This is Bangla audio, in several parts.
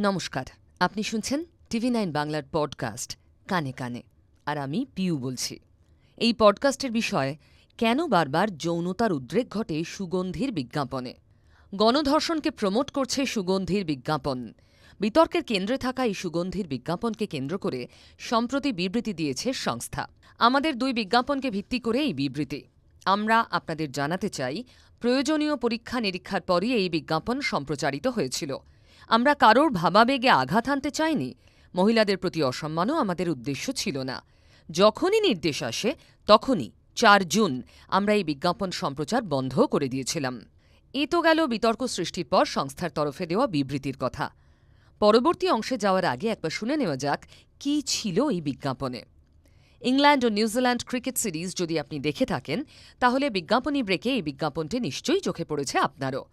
নমস্কার, আপনি শুনছেন TV9 বাংলার পডকাস্ট কানে কানে। আর আমি পিউ বলছি। এই পডকাস্টের বিষয়, কেন বারবার যৌনতার উদ্রেক ঘটে সুগন্ধির বিজ্ঞাপনে। গণধর্ষণকে প্রমোট করছে সুগন্ধির বিজ্ঞাপন। বিতর্কের কেন্দ্রে থাকা এই সুগন্ধির বিজ্ঞাপনকে কেন্দ্র করে সম্প্রতি বিবৃতি দিয়েছে সংস্থা। আমাদের দুই বিজ্ঞাপনকে ভিত্তি করে এই বিবৃতি। আমরা আপনাদের জানাতে চাই, প্রয়োজনীয় পরীক্ষা নিরীক্ষার পরই এই বিজ্ঞাপন সম্প্রচারিত হয়েছিল। আমরা কারোর ভাবাবেগে আঘাত আনতে চাইনি। মহিলাদের প্রতি অসম্মানও আমাদের উদ্দেশ্য ছিল না। যখনই নির্দেশ আসে তখনই ৪ জুন আমরা এই বিজ্ঞাপন সম্প্রচার বন্ধ করে দিয়েছিলাম। এ তো গেল বিতর্ক সৃষ্টির পর সংস্থার তরফে দেওয়া বিবৃতির কথা। পরবর্তী অংশে যাওয়ার আগে একবার শুনে নেওয়া যাক কী ছিল এই বিজ্ঞাপনে। ইংল্যান্ড ও নিউজিল্যান্ড ক্রিকেট সিরিজ যদি আপনি দেখে থাকেন, তাহলে বিজ্ঞাপনী ব্রেকে এই বিজ্ঞাপনটি নিশ্চয়ই চোখে পড়েছে আপনারও।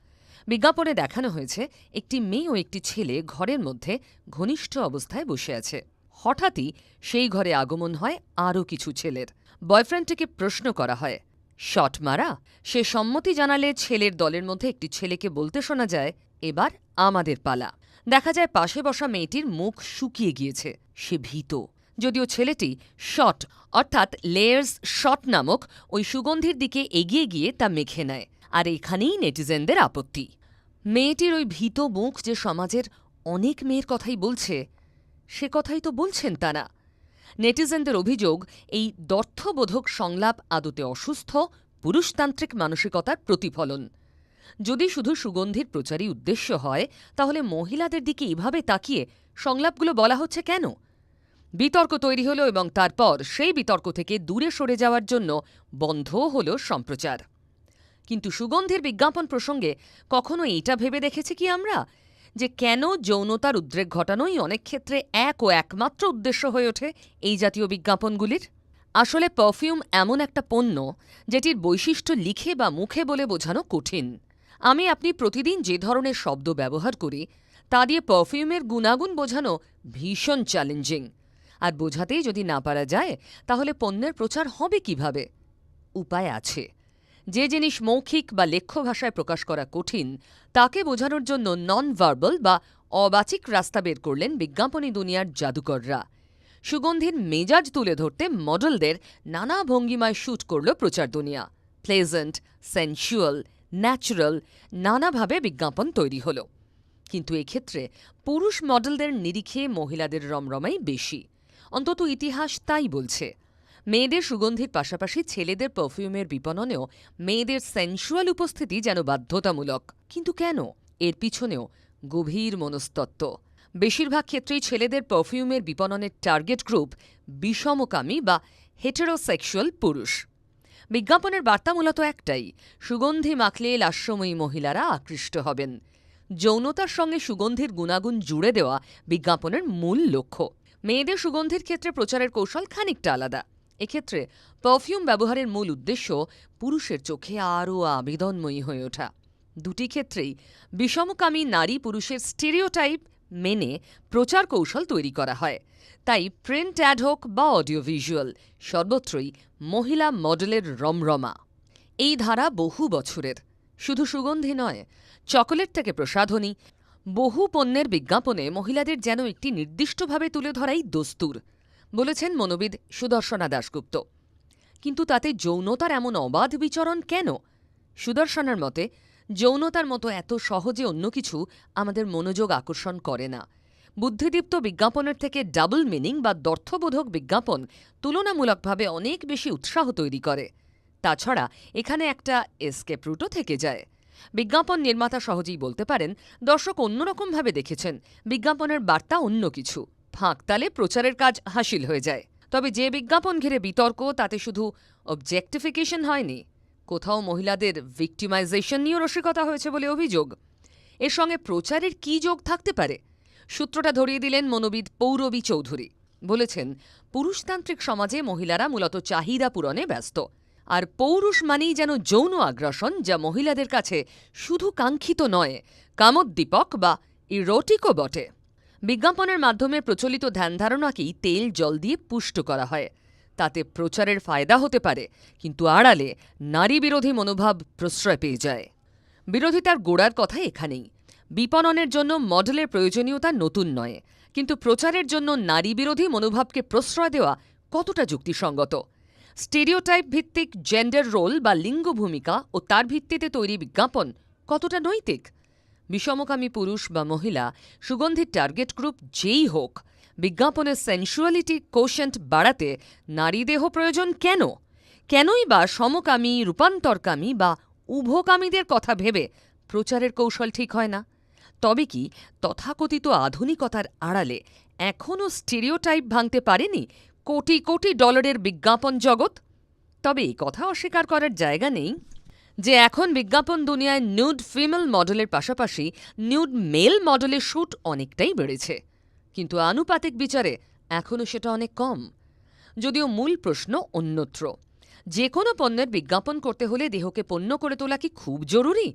বিজ্ঞাপনে দেখানো হয়েছে একটি মেয়ে ও একটি ছেলে ঘরের মধ্যে ঘনিষ্ঠ অবস্থায় বসে আছে। হঠাৎই সেই ঘরে আগমন হয় আরও কিছু ছেলের। বয়ফ্রেন্ডটিকে প্রশ্ন করা হয়, শট মারা? সে সম্মতি জানালে ছেলের দলের মধ্যে একটি ছেলেকে বলতে শোনা যায়, এবার আমাদের পালা। দেখা যায় পাশে বসা মেয়েটির মুখ শুকিয়ে গিয়েছে। সে ভীত। যদিও ছেলেটি শট অর্থাৎ লেয়ার্স শট নামক ওই সুগন্ধির দিকে এগিয়ে গিয়ে তা মেখে নেয়। আর এখানেই নেটিজেনদের আপত্তি। মেয়েটির ওই ভীত মুখ যে সমাজের অনেক মেয়ের কথাই বলছে, সে কথাই তো বলছেন তারা। নেটিজেনদের অভিযোগ, এই দ্ব্যর্থবোধক সংলাপ আদতে অসুস্থ পুরুষতান্ত্রিক মানসিকতার প্রতিফলন। যদি শুধু সুগন্ধির প্রচারই উদ্দেশ্য হয়, তাহলে মহিলাদের দিকে এভাবে তাকিয়ে সংলাপগুলো বলা হচ্ছে কেন? বিতর্ক তৈরি হল এবং তারপর সেই বিতর্ক থেকে দূরে সরে যাওয়ার জন্য বন্ধও হল সম্প্রচার। কিন্তু সুগন্ধির বিজ্ঞাপন প্রসঙ্গে কখনো এইটা ভেবে দেখেছি কি আমরা, যে কেন যৌনতার উদ্রেক ঘটানোই অনেক ক্ষেত্রে এক ও একমাত্র উদ্দেশ্য হয়ে ওঠে এই জাতীয় বিজ্ঞাপনগুলির? আসলে পারফিউম এমন একটা পণ্য যেটির বৈশিষ্ট্য লিখে বা মুখে বলে বোঝানো কঠিন। আপনি প্রতিদিন যে ধরনের শব্দ ব্যবহার করি, তা দিয়ে পারফিউমের গুণাগুণ বোঝানো ভীষণ চ্যালেঞ্জিং। আর বোঝাতেই যদি না পারা যায়, তাহলে পণ্যের প্রচার হবে কিভাবে? উপায় আছে। যে জিনিস মৌখিক বা লেখ্য ভাষায় প্রকাশ করা কঠিন, তাকে বোঝানোর জন্য নন ভার্বাল বা অবাচিক রাস্তা বের করলেন বিজ্ঞাপনী দুনিয়ার জাদুকররা। সুগন্ধির মেজাজ তুলে ধরতে মডেলদের নানা ভঙ্গিমায় শ্যুট করল প্রচার দুনিয়া। প্লেজেন্ট, সেন্সুয়াল, ন্যাচারাল নানাভাবে বিজ্ঞাপন তৈরি হল। কিন্তু এক্ষেত্রে পুরুষ মডেলদের নিরিখে মহিলাদের রমরমাই বেশি। অন্তত ইতিহাস তাই বলছে। মেয়েদের সুগন্ধির পাশাপাশি ছেলেদের পারফিউমের বিপণনেও মেয়েদের সেন্সুয়াল উপস্থিতি যেন বাধ্যতামূলক। কিন্তু কেন? এর পিছনেও গভীর মনস্তত্ত্ব। বেশিরভাগ ক্ষেত্রেই ছেলেদের পারফিউমের বিপণনের টার্গেট গ্রুপ বিষমকামী বা হেটেরোসেক্সুয়াল পুরুষ। বিজ্ঞাপনের বার্তা মূলত একটাই, সুগন্ধি মাখলে লাস্যময়ী মহিলারা আকৃষ্ট হবেন। যৌনতার সঙ্গে সুগন্ধির গুণাগুণ জুড়ে দেওয়া বিজ্ঞাপনের মূল লক্ষ্য। মেয়েদের সুগন্ধির ক্ষেত্রে প্রচারের কৌশল খানিকটা আলাদা। এক্ষেত্রে পারফিউম ব্যবহারের মূল উদ্দেশ্য পুরুষের চোখে আরও আবেদনময়ী হয়ে ওঠা। দুটি ক্ষেত্রেই বিষমকামী নারী পুরুষের স্টেরিওটাইপ মেনে প্রচার কৌশল তৈরি করা হয়। তাই প্রিন্ট অ্যাড হোক বা অডিও ভিজুয়াল, সর্বত্রই মহিলা মডেলের রমরমা। এই ধারা বহু বছরের। শুধু সুগন্ধি নয়, চকোলেট থেকে প্রসাধনী, বহু পণ্যের বিজ্ঞাপনে মহিলাদের যেন একটি নির্দিষ্টভাবে তুলে ধরাই দস্তুর, বলেছেন মনোবিদ সুদর্শনা দাশগুপ্ত। কিন্তু তাতে যৌনতার এমন অবাধ বিচরণ কেন? সুদর্শনার মতে, যৌনতার মতো এত সহজে অন্য কিছু আমাদের মনোযোগ আকর্ষণ করে না। বুদ্ধিদীপ্ত বিজ্ঞাপনের থেকে ডাবল মিনিং বা দ্ব্যর্থবোধক বিজ্ঞাপন তুলনামূলকভাবে অনেক বেশি উৎসাহ তৈরি করে। তাছাড়া এখানে একটা এসকেপ রুটও থেকে যায়। বিজ্ঞাপন নির্মাতা সহজেই বলতে পারেন, দর্শক অন্যরকমভাবে দেখেছেন, বিজ্ঞাপনের বার্তা অন্য কিছু। ফাঁকতালে প্রচারের কাজ হাসিল হয়ে যায়। তবে যে বিজ্ঞাপন ঘিরে বিতর্ক, তাতে শুধু অবজেক্টিফিকেশন হয়নি, কোথাও মহিলাদের ভিক্টিমাইজেশন নিয়েও রসিকতা হয়েছে বলে অভিযোগ। এর সঙ্গে প্রচারের কী যোগ থাকতে পারে? সূত্রটা ধরিয়ে দিলেন মনোবিদ পৌরবী চৌধুরী। বলেছেন, পুরুষতান্ত্রিক সমাজে মহিলারা মূলত চাহিদা পূরণে ব্যস্ত। আর পৌরুষ মানেই যেন যৌন আগ্রাসন, যা মহিলাদের কাছে শুধু কাঙ্ক্ষিত নয়, কামোদ্দীপক বা ইরোটিকও বটে। বিজ্ঞাপনের মাধ্যমে প্রচলিত ধ্যানধারণাকেই তেল জল দিয়ে পুষ্ট করা হয়। তাতে প্রচারের ফায়দা হতে পারে, কিন্তু আড়ালে নারী বিরোধী মনোভাব প্রশ্রয় পেয়ে যায়। বিরোধিতার গোড়ার কথা এখানেই। বিপণনের জন্য মডেলের প্রয়োজনীয়তা নতুন নয়, কিন্তু প্রচারের জন্য নারী বিরোধী মনোভাবকে প্রশ্রয় দেওয়া কতটা যুক্তিসঙ্গত? স্টেরিওটাইপ ভিত্তিক জেন্ডার রোল বা লিঙ্গ ভূমিকা ও তার ভিত্তিতে তৈরি বিজ্ঞাপন কতটা নৈতিক? বিষমকামী পুরুষ বা মহিলা, সুগন্ধির টার্গেট গ্রুপ যেই হোক, বিজ্ঞাপনের সেন্সুয়ালিটি কোশেন্ট বাড়াতে নারী দেহ প্রয়োজন কেন? কেনই বা সমকামী, রূপান্তরকামী বা উভকামীদের কথা ভেবে প্রচারের কৌশল ঠিক হয় না? তবে কি তথাকথিত আধুনিকতার আড়ালে এখনও স্টিরিওটাইপ ভাঙতে পারেনি কোটি কোটি ডলারের বিজ্ঞাপন জগৎ? তবে এই কথা অস্বীকার করার জায়গা নেই যে এখন বিজ্ঞাপন দুনিয়ায় নিউড ফিমেল মডেলের পাশাপাশি নিউড মেল মডেলের শ্যুট অনেকটাই বেড়েছে, কিন্তু আনুপাতিক বিচারে এখনও সেটা অনেক কম। যদিও মূল প্রশ্ন অন্যত্র। যে কোনো পণ্যের বিজ্ঞাপন করতে হলে দেহকে পণ্য করে তোলা কি খুব জরুরি?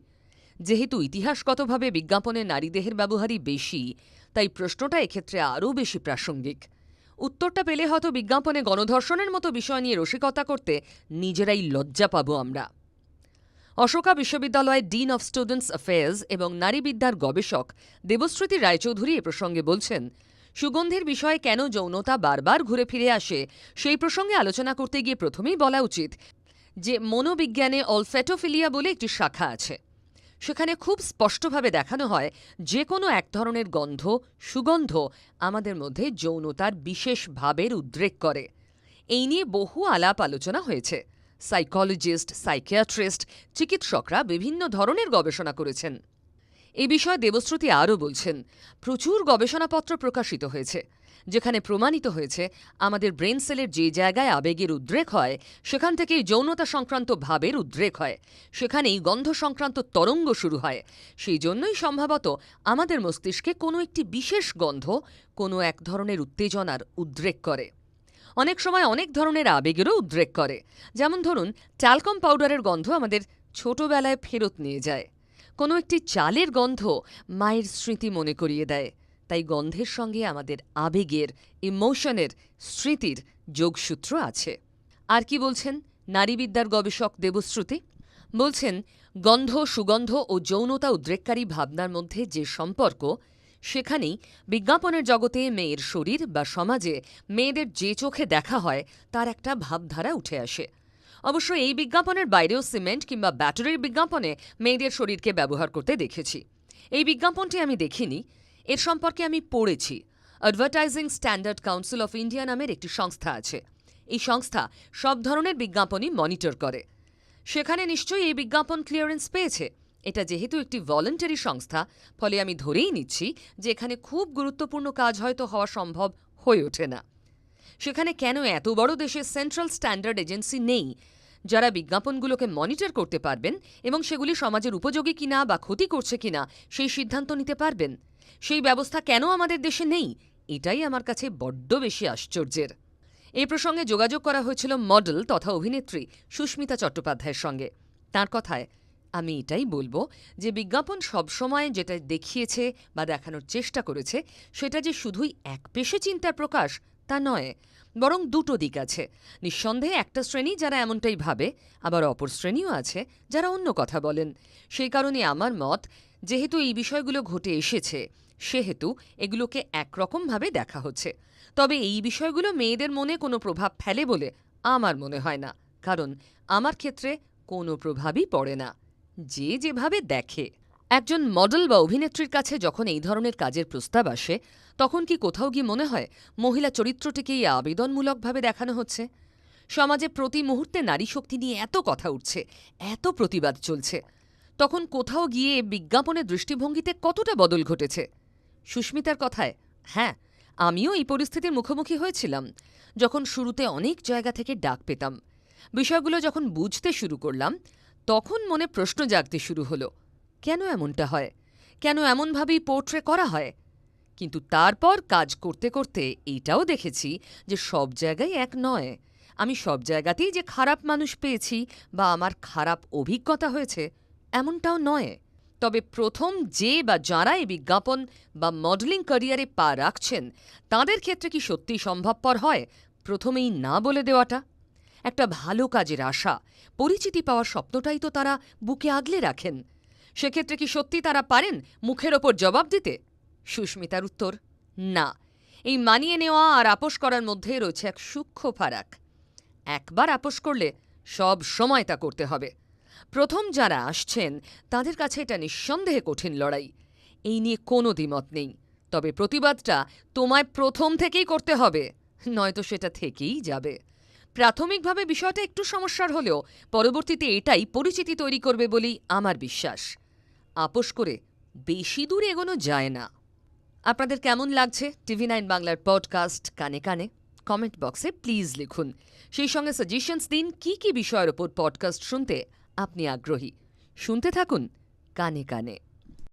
যেহেতু ইতিহাসগতভাবে বিজ্ঞাপনে নারী দেহের ব্যবহারই বেশি, তাই প্রশ্নটা এক্ষেত্রে আরও বেশি প্রাসঙ্গিক। উত্তরটা পেলে হয়তো বিজ্ঞাপনে গণধর্ষণের মতো বিষয় নিয়ে রসিকতা করতে নিজেরাই লজ্জা পাব আমরা। অশোকা বিশ্ববিদ্যালয়ের ডিন অফ স্টুডেন্টস অ্যাফেয়ার্স এবং নারীবিদ্যার গবেষক দেবশ্রুতি রায়চৌধুরী এ প্রসঙ্গে বলছেন, সুগন্ধির বিষয়ে কেন যৌনতা বারবার ঘুরে ফিরে আসে সেই প্রসঙ্গে আলোচনা করতে গিয়ে প্রথমেই বলা উচিত যে মনোবিজ্ঞানে অলফ্যাটোফিলিয়া বলে একটি শাখা আছে। সেখানে খুব স্পষ্টভাবে দেখানো হয় যে কোনো এক ধরনের গন্ধ, সুগন্ধ আমাদের মধ্যে যৌনতার বিশেষ ভাবের উদ্রেক করে। এই নিয়ে বহু আলাপ আলোচনা হয়েছে। সাইকোলজিস্ট, সাইকিয়াট্রিস্ট, চিকিৎসকরা বিভিন্ন ধরনের গবেষণা করেছেন। এই বিষয়ে দেবশ্রুতি আরও বলছেন, প্রচুর গবেষণাপত্র প্রকাশিত হয়েছে যেখানে প্রমাণিত হয়েছে আমাদের ব্রেন সেলের যে জায়গায় আবেগের উদ্রেক হয় সেখান থেকেই যৌনতা সংক্রান্ত ভাবের উদ্রেক হয়, সেখানেই গন্ধ সংক্রান্ত তরঙ্গ শুরু হয়। সেই জন্যই সম্ভবত আমাদের মস্তিষ্কে কোনো একটি বিশেষ গন্ধ কোনো এক ধরনের উত্তেজনার উদ্রেক করে। অনেক সময় অনেক ধরনের আবেগেরও উদ্রেক করে। যেমন ধরুন, ট্যালকম পাউডারের গন্ধ আমাদের ছোটবেলায় ফেরত নিয়ে যায়। কোনো একটি চালের গন্ধ মায়ের স্মৃতি মনে করিয়ে দেয়। তাই গন্ধের সঙ্গে আমাদের আবেগের, ইমোশনের, স্মৃতির যোগসূত্র আছে। আর কি বলছেন নারীবিদ্যার গবেষক দেবশ্রুতি? বলছেন, গন্ধ, সুগন্ধ ও যৌনতা উদ্রেককারী ভাবনার মধ্যে যে সম্পর্ক, সেখানেই বিজ্ঞাপনের জগতে মেয়ের শরীর বা সমাজে মেয়েদের যে চোখে দেখা হয় তার একটা ভাবধারা উঠে আসে। অবশ্য এই বিজ্ঞাপনের বাইরেও সিমেন্ট কিংবা ব্যাটারির বিজ্ঞাপনে মেয়েদের শরীরকে ব্যবহার করতে দেখেছি। এই বিজ্ঞাপনটি আমি দেখিনি, এর সম্পর্কে আমি পড়েছি। Advertising standard council of India নামের একটি সংস্থা আছে। এই সংস্থা সব ধরনের বিজ্ঞাপনই মনিটর করে। সেখানে নিশ্চয়ই এই বিজ্ঞাপন ক্লিয়ারেন্স পেয়েছে। এটা যেহেতু একটি ভলান্টারি সংস্থা, ফলে আমি ধরেই নিচ্ছি যে এখানে খুব গুরুত্বপূর্ণ কাজ হয়তো হওয়া সম্ভব হয়ে ওঠে না। সেখানে কেন এত বড় দেশের সেন্ট্রাল স্ট্যান্ডার্ড এজেন্সি নেই যারা বিজ্ঞাপনগুলোকে মনিটর করতে পারবেন এবং সেগুলি সমাজের উপযোগী কিনা বা ক্ষতি করছে কিনা সেই সিদ্ধান্ত নিতে পারবেন? সেই ব্যবস্থা কেন আমাদের দেশে নেই? এটাই আমার কাছে বড্ড বেশি আশ্চর্যের। এই প্রসঙ্গে যোগাযোগ করা হয়েছিল মডেল তথা অভিনেত্রী সুস্মিতা চট্টোপাধ্যায়ের সঙ্গে। তার কথায় আমি এটাই বলবো যে বিজ্ঞাপন সবসময় যেটা দেখিয়েছে বা দেখানোর চেষ্টা করেছে সেটা যে শুধুই একপেশে চিন্তার প্রকাশ তা নয়, বরং দুটো দিক আছে। নিঃসন্দেহে একটা শ্রেণী যারা এমনটাই ভাবে, আবার অপর শ্রেণীও আছে যারা অন্য কথা বলেন। সেই কারণে আমার মত, যেহেতু এই বিষয়গুলো ঘটে এসেছে সেহেতু এগুলোকে একরকমভাবে দেখা হচ্ছে। তবে এই বিষয়গুলো মেয়েদের মনে কোনো প্রভাব ফেলে বলে আমার মনে হয় না, কারণ আমার ক্ষেত্রে কোনো প্রভাবই পড়ে না। যে যেভাবে দেখে। একজন মডেল বা অভিনেত্রীর কাছে যখন এই ধরনের কাজের প্রস্তাব আসে তখন কি কোথাও গিয়ে মনে হয় মহিলা চরিত্রটিকেই আবেদনমূলকভাবে দেখানো হচ্ছে? সমাজে প্রতি মুহূর্তে নারী শক্তি নিয়ে এত কথা উঠছে, এত প্রতিবাদ চলছে, তখন কোথাও গিয়ে বিজ্ঞাপনের দৃষ্টিভঙ্গিতে কতটা বদল ঘটেছে? সুস্মিতার কথায়, হ্যাঁ, আমিও এই পরিস্থিতির মুখোমুখি হয়েছিলাম। যখন শুরুতে অনেক জায়গা থেকে ডাক পেতাম, বিষয়গুলো যখন বুঝতে শুরু করলাম, তখন মনে প্রশ্ন জাগতে শুরু হলো, কেন এমনটা হয়? কেন এমনভাবেই পোর্ট্রে করা হয়? কিন্তু তারপর কাজ করতে করতে এইটাও দেখেছি যে সব জায়গায় এক নয়। আমি সব জায়গাতেই যে খারাপ মানুষ পেয়েছি বা আমার খারাপ অভিজ্ঞতা হয়েছে এমনটাও নয়। তবে প্রথম যে বা যাঁরা এই বিজ্ঞাপন বা মডেলিং ক্যারিয়ারে পা রাখছেন তাঁদের ক্ষেত্রে কি সত্যিই সম্ভবপর হয় প্রথমেই না বলে দেওয়াটা? একটা ভালো কাজের আশা, পরিচিতি পাওয়ার স্বপ্নটাই তো তারা বুকে আগলে রাখেন। সেক্ষেত্রে কি সত্যি তারা পারেন মুখের ওপর জবাব দিতে? সুস্মিতার উত্তর, না। এই মানিয়ে নেওয়া আর আপোস করার মধ্যে রয়েছে এক সূক্ষ্ম ফারাক। একবার আপোস করলে সব সময় তা করতে হবে। প্রথম যারা আসছেন তাদের কাছে এটা নিঃসন্দেহে কঠিন লড়াই, এই নিয়ে কোনো দ্বিমত নেই। তবে প্রতিবাদটা তোমায় প্রথম থেকেই করতে হবে, নয়তো সেটা থেকেই যাবে। প্রাথমিকভাবে বিষয়টা একটু সমস্যার হলেও পরবর্তীতে এটাই পরিচিতি তৈরি করবে বলেই আমার বিশ্বাস। আপোস করে বেশি দূর এগোনো যায় না। আপনাদের কেমন লাগছে TV9 বাংলার পডকাস্ট কানে কানে? কমেন্ট বক্সে প্লিজ লিখুন। সেই সঙ্গে সাজেশনস দিন কি কি বিষয়ের ওপর পডকাস্ট শুনতে আপনি আগ্রহী। শুনতে থাকুন কানে কানে।